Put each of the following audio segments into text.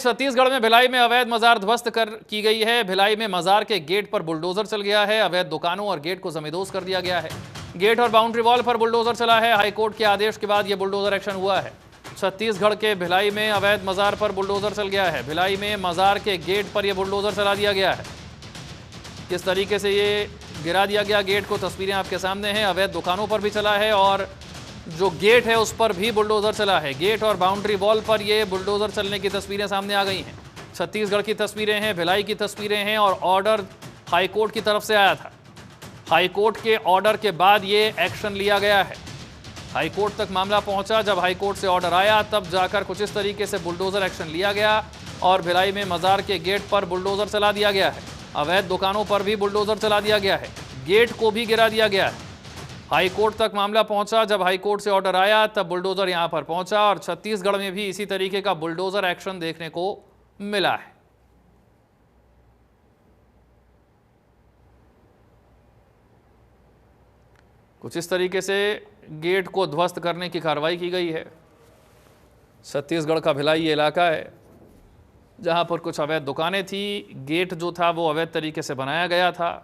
छत्तीसगढ़ में भिलाई में अवैध मजार ध्वस्त की गई है। भिलाई में मजार के गेट पर बुलडोजर चल गया है। अवैध दुकानों और गेट को जमींदोज कर दिया गया है। गेट और बाउंड्री वॉल पर बुलडोजर चला है। हाईकोर्ट के आदेश के बाद यह बुलडोजर एक्शन हुआ है। छत्तीसगढ़ के भिलाई में अवैध मजार पर बुलडोजर चल गया है। भिलाई में मजार के गेट पर यह बुलडोजर चला दिया गया है। किस तरीके से ये गिरा दिया गया गेट को, तस्वीरें आपके सामने हैं। अवैध दुकानों पर भी चला है और जो गेट है उस पर भी बुलडोजर चला है। गेट और बाउंड्री वॉल पर ये बुलडोजर चलने की तस्वीरें सामने आ गई हैं। छत्तीसगढ़ की तस्वीरें हैं, भिलाई की तस्वीरें हैं और ऑर्डर हाईकोर्ट की तरफ से आया था। हाईकोर्ट के ऑर्डर के बाद ये एक्शन लिया गया है। हाईकोर्ट तक मामला पहुंचा। जब हाईकोर्ट से ऑर्डर आया तब जाकर कुछ इस तरीके से बुलडोजर एक्शन लिया गया और भिलाई में मजार के गेट पर बुलडोजर चला दिया गया है। अवैध दुकानों पर भी बुलडोजर चला दिया गया है। गेट को भी गिरा दिया गया है। हाईकोर्ट तक मामला पहुंचा। जब हाईकोर्ट से ऑर्डर आया तब बुलडोजर यहां पर पहुंचा और छत्तीसगढ़ में भी इसी तरीके का बुलडोजर एक्शन देखने को मिला है। कुछ इस तरीके से गेट को ध्वस्त करने की कार्रवाई की गई है। छत्तीसगढ़ का भिलाई इलाका है जहां पर कुछ अवैध दुकानें थी। गेट जो था वो अवैध तरीके से बनाया गया था।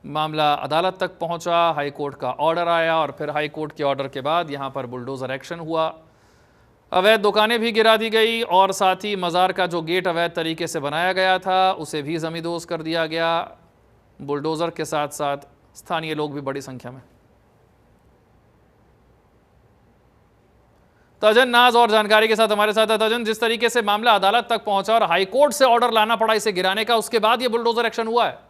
मामला अदालत तक पहुंचा, हाईकोर्ट का ऑर्डर आया और फिर हाईकोर्ट के ऑर्डर के बाद यहां पर बुलडोजर एक्शन हुआ। अवैध दुकानें भी गिरा दी गई और साथ ही मजार का जो गेट अवैध तरीके से बनाया गया था उसे भी जमींदोज कर दिया गया। बुलडोजर के साथ साथ स्थानीय लोग भी बड़ी संख्या में। तजन नाज और जानकारी के साथ हमारे साथ है। तजन, जिस तरीके से मामला अदालत तक पहुंचा और हाईकोर्ट से ऑर्डर लाना पड़ा इसे गिराने का, उसके बाद ये बुलडोजर एक्शन हुआ है।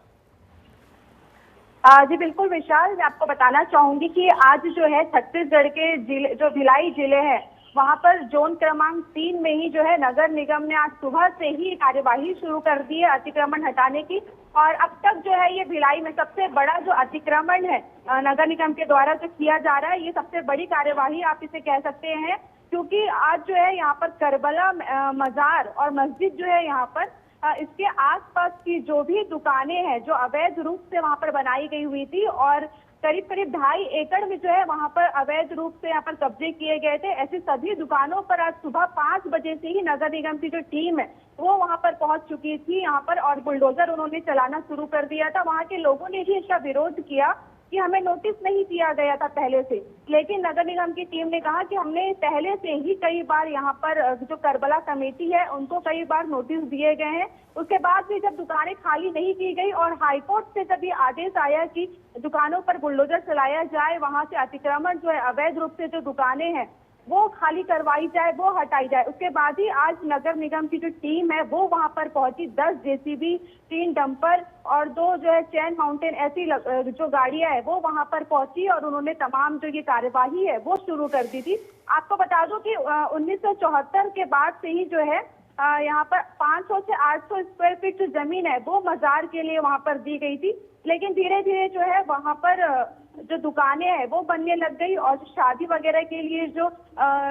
जी बिल्कुल विशाल, मैं आपको बताना चाहूंगी कि आज जो है छत्तीसगढ़ के जिले जो भिलाई जिले है वहां पर जोन क्रमांक 3 में ही जो है नगर निगम ने आज सुबह से ही कार्यवाही शुरू कर दी है अतिक्रमण हटाने की। और अब तक जो है ये भिलाई में सबसे बड़ा जो अतिक्रमण है नगर निगम के द्वारा जो किया जा रहा है, ये सबसे बड़ी कार्यवाही आप इसे कह सकते हैं। क्योंकि आज जो है यहाँ पर करबला मजार और मस्जिद जो है यहाँ पर इसके आसपास की जो भी दुकानें हैं जो अवैध रूप से वहां पर बनाई गई हुई थी और करीब करीब 2.5 एकड़ में जो है वहां पर अवैध रूप से यहाँ पर कब्जे किए गए थे। ऐसी सभी दुकानों पर आज सुबह 5 बजे से ही नगर निगम की जो टीम है वो वहां पर पहुंच चुकी थी यहाँ पर और बुलडोजर उन्होंने चलाना शुरू कर दिया था। वहां के लोगों ने भी इसका विरोध किया कि हमें नोटिस नहीं दिया गया था पहले से, लेकिन नगर निगम की टीम ने कहा कि हमने पहले से ही कई बार यहाँ पर जो करबला कमेटी है उनको कई बार नोटिस दिए गए हैं। उसके बाद भी जब दुकानें खाली नहीं की गई और हाईकोर्ट से जब ये आदेश आया कि दुकानों पर बुलडोजर चलाया जाए, वहां से अतिक्रमण जो है अवैध रूप से जो दुकानें हैं वो खाली करवाई जाए, वो हटाई जाए, उसके बाद ही आज नगर निगम की जो टीम है वो वहां पर पहुंची। 10 जेसीबी, 3 डंपर और 2 जो है चैन माउंटेन ऐसी जो गाड़ियां है वो वहां पर पहुंची और उन्होंने तमाम जो ये कार्यवाही है वो शुरू कर दी थी। आपको बता दूं कि 1974 के बाद से ही जो है यहाँ पर 500 से 800 स्क्वायर फीट जो जमीन है वो मजार के लिए वहां पर दी गई थी, लेकिन धीरे धीरे जो है वहां पर जो दुकानें हैं वो बनने लग गई और शादी वगैरह के लिए जो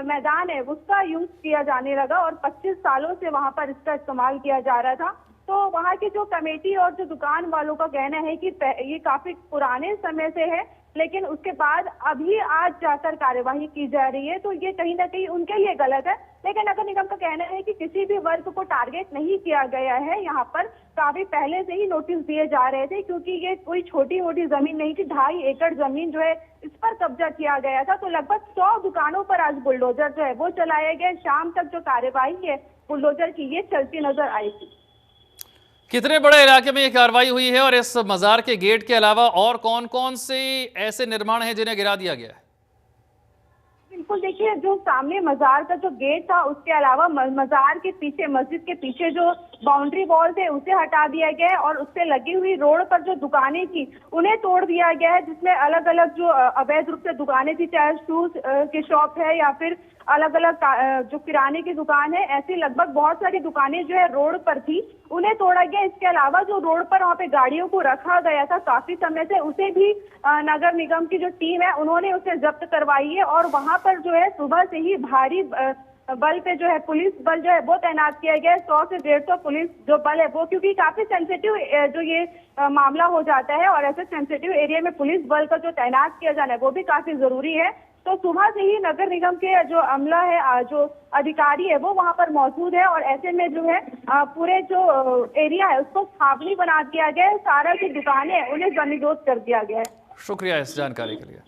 मैदान है उसका यूज किया जाने लगा और 25 सालों से वहां पर इसका इस्तेमाल किया जा रहा था। तो वहां की जो कमेटी और जो दुकान वालों का कहना है कि ये काफी पुराने समय से है, लेकिन उसके बाद अभी आज जाकर कार्यवाही की जा रही है, तो ये कहीं ना कहीं उनके लिए गलत है। लेकिन नगर निगम का कहना है कि किसी भी वर्ग को टारगेट नहीं किया गया है। यहाँ पर काफी पहले से ही नोटिस दिए जा रहे थे क्योंकि ये कोई छोटी मोटी जमीन नहीं थी। 2.5 एकड़ जमीन जो है इस पर कब्जा किया गया था। तो लगभग 100 दुकानों पर आज बुलडोजर जो है वो चलाए गए। शाम तक जो कार्यवाही है बुलडोजर की ये चलती नजर आएगी। कितने बड़े इलाके में ये कार्रवाई हुई है और इस मजार के गेट के अलावा और कौन कौन से ऐसे निर्माण हैं जिन्हें गिरा दिया गया है? बिल्कुल, देखिए जो सामने मजार का जो गेट था उसके अलावा मजार के पीछे मस्जिद के पीछे जो बाउंड्री वॉल थे उसे हटा दिया गया है और उससे लगी हुई रोड पर जो दुकानें थी उन्हें तोड़ दिया गया है, जिसमें अलग अलग जो अवैध रूप से दुकानें थी, चाहे शूज की शॉप है या फिर अलग अलग जो किराने की दुकान है, ऐसी लगभग बहुत सारी दुकानें जो है रोड पर थी उन्हें तोड़ा गया। इसके अलावा जो रोड पर वहाँ पे गाड़ियों को रखा गया था काफी समय से उसे भी नगर निगम की जो टीम है उन्होंने उसे जब्त करवाई है और वहाँ पर जो है सुबह से ही भारी बल पे जो है पुलिस बल जो है वो तैनात किया गया है। 100 से 150 पुलिस जो बल है वो, क्योंकि काफी सेंसिटिव जो ये मामला हो जाता है और ऐसे सेंसिटिव एरिया में पुलिस बल का जो तैनात किया जाना है वो भी काफी जरूरी है। तो सुबह से ही नगर निगम के जो अमला है, जो अधिकारी है, वो वहां पर मौजूद है और ऐसे में जो है पूरे जो एरिया है उसको छावनी बना दिया गया है। सारा जो दुकानें हैं उन्हें जमींदोज कर दिया गया है। शुक्रिया इस जानकारी के लिए।